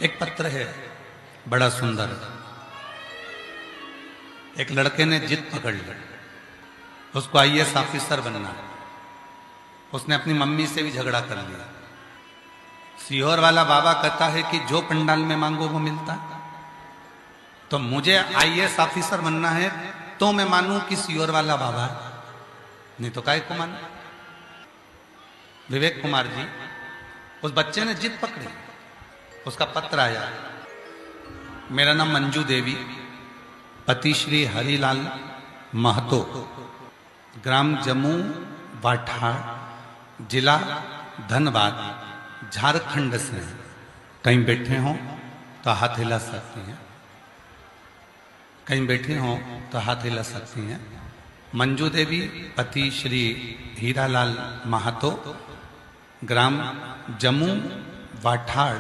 एक पत्र है बड़ा सुंदर। एक लड़के ने जिद पकड़ ली, उसको आईएएस ऑफिसर बनना। उसने अपनी मम्मी से भी झगड़ा कर लिया। सीहोर वाला बाबा कहता है कि जो पंडाल में मांगो वो मिलता, तो मुझे आईएएस ऑफिसर बनना है तो मैं मानूं कि सीहोर वाला बाबा है, नहीं तो काय को मानूं। विवेक कुमार जी, उस बच्चे ने जिद पकड़ी, उसका पत्र आया। मेरा नाम मंजू देवी, पति श्री हरिलाल महतो, ग्राम जम्मू वाठार, जिला धनबाद, झारखंड से। कहीं बैठे हों तो हाथ हिला सकती हैं, कहीं बैठे हों तो हाथ हिला सकती हैं। मंजू देवी, पति श्री हीरालाल महतो, ग्राम जम्मू वाठार,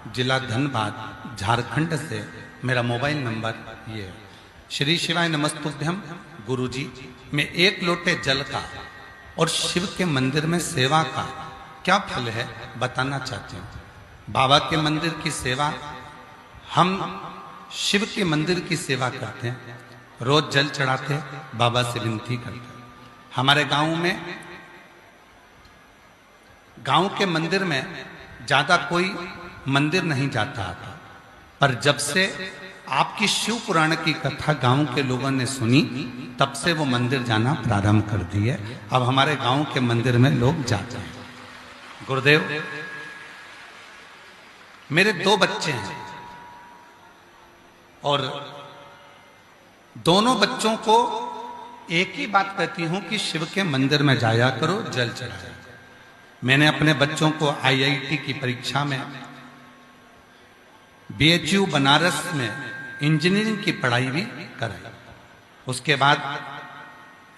जिला धनबाद, झारखंड से। मेरा मोबाइल नंबर ये है। श्री शिवाय नमस्तुभ्यम। गुरुजी, मैं एक लोटे जल का और शिव के मंदिर में सेवा का क्या फल है बताना चाहती हूँ। बाबा के मंदिर की सेवा, हम शिव के मंदिर की सेवा करते हैं, रोज जल चढ़ाते, बाबा से विनती करते। हमारे गांव में, गांव के मंदिर में ज्यादा कोई मंदिर नहीं जाता आता, पर जब से आपकी शिव पुराण की कथा गांव के लोगों ने सुनी, तब से वो मंदिर जाना प्रारंभ कर दिए। अब हमारे गांव के मंदिर में लोग जाते हैं। गुरुदेव, मेरे 2 बच्चे हैं और दोनों बच्चों को एक ही बात कहती हूं कि शिव के मंदिर में जाया करो, जल चढ़ाया। मैंने अपने बच्चों को आईआईटी की परीक्षा में, बीएचयू बनारस में इंजीनियरिंग की पढ़ाई भी कराई। उसके बाद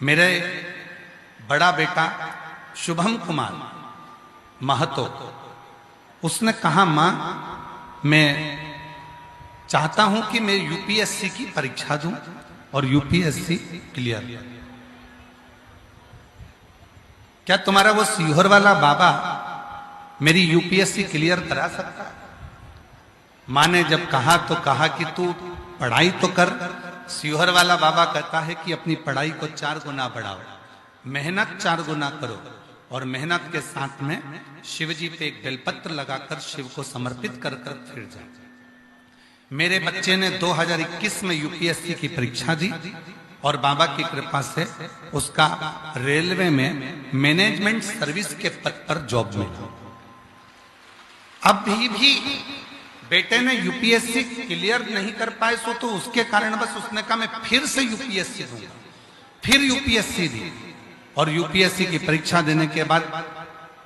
मेरे बड़ा बेटा शुभम कुमार महतो, उसने कहा, मां मैं चाहता हूं कि मैं यूपीएससी की परीक्षा दूं और यूपीएससी क्लियर। क्या तुम्हारा वो सीहोर वाला बाबा मेरी यूपीएससी क्लियर करा सकता? मां ने जब कहा तो कहा कि तू पढ़ाई तो कर। सीहोर वाला बाबा कहता है कि अपनी पढ़ाई को 4 गुना बढ़ाओ, मेहनत 4 गुना करो, और मेहनत के साथ में शिव जी पे एक बेलपत्र लगाकर शिव को समर्पित कर कर फिर जाए। मेरे बच्चे ने 2021 में यूपीएससी की परीक्षा दी और बाबा की कृपा से उसका रेलवे में मैनेजमेंट सर्विस के पद पर जॉब मिला। अभी भी बेटे ने यूपीएससी क्लियर नहीं कर पाए, सो तो उसके कारण बस उसने कहा मैं फिर से यूपीएससी दूंगा। फिर यूपीएससी दी और यूपीएससी की परीक्षा देने के बाद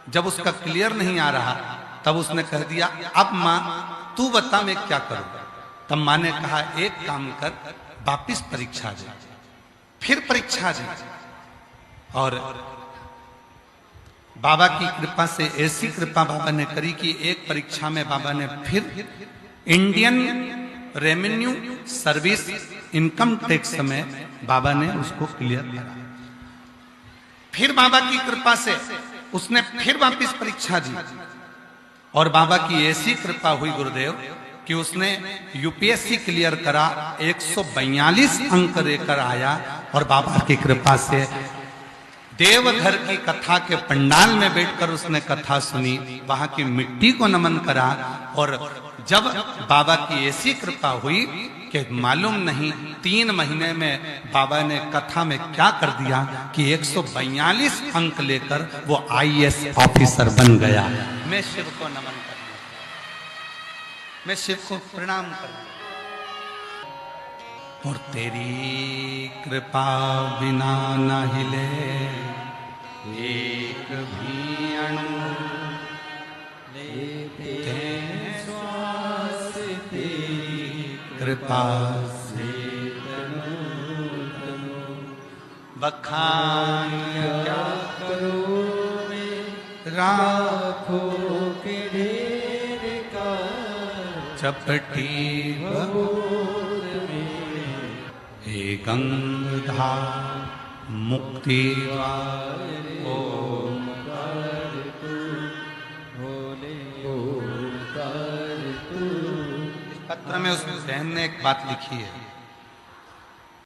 जब उसका क्लियर नहीं आ रहा, तब उसने कह दिया, अब मां तू बता मैं क्या करूं। तब मां ने कहा, एक काम कर, वापिस परीक्षा दे। फिर परीक्षा दी और बाबा की कृपा से ऐसी कृपा बाबा ने करी कि एक परीक्षा में बाबा ने फिर Indian revenue service income tax में बाबा ने उसको क्लियर करा। फिर बाबा की कृपा से उसने फिर वापस परीक्षा दी और बाबा की ऐसी कृपा हुई गुरुदेव कि उसने यूपीएससी क्लियर करा, 142 अंक लेकर आया। और बाबा की कृपा से देवघर की कथा के पंडाल में बैठकर उसने कथा सुनी, वहां की मिट्टी को नमन करा। और जब बाबा की ऐसी कृपा हुई कि मालूम नहीं 3 महीने में बाबा ने कथा में क्या कर दिया कि 142 अंक लेकर वो आईएएस ऑफिसर बन गया। मैं शिव को नमन करता, मैं शिव को प्रणाम करता। और तेरी कृपा बिना न हिले एक भी अणु, लेते श्वास तेरी कृपा से तनु तनु। बखान क्या करो मैं राखों के ढेर का, चपटी बबूद में हे गंगाधार मुक्ति ओम कर तू भोले ओम कर तू पत्र में उस बहन ने एक बात लिखी है,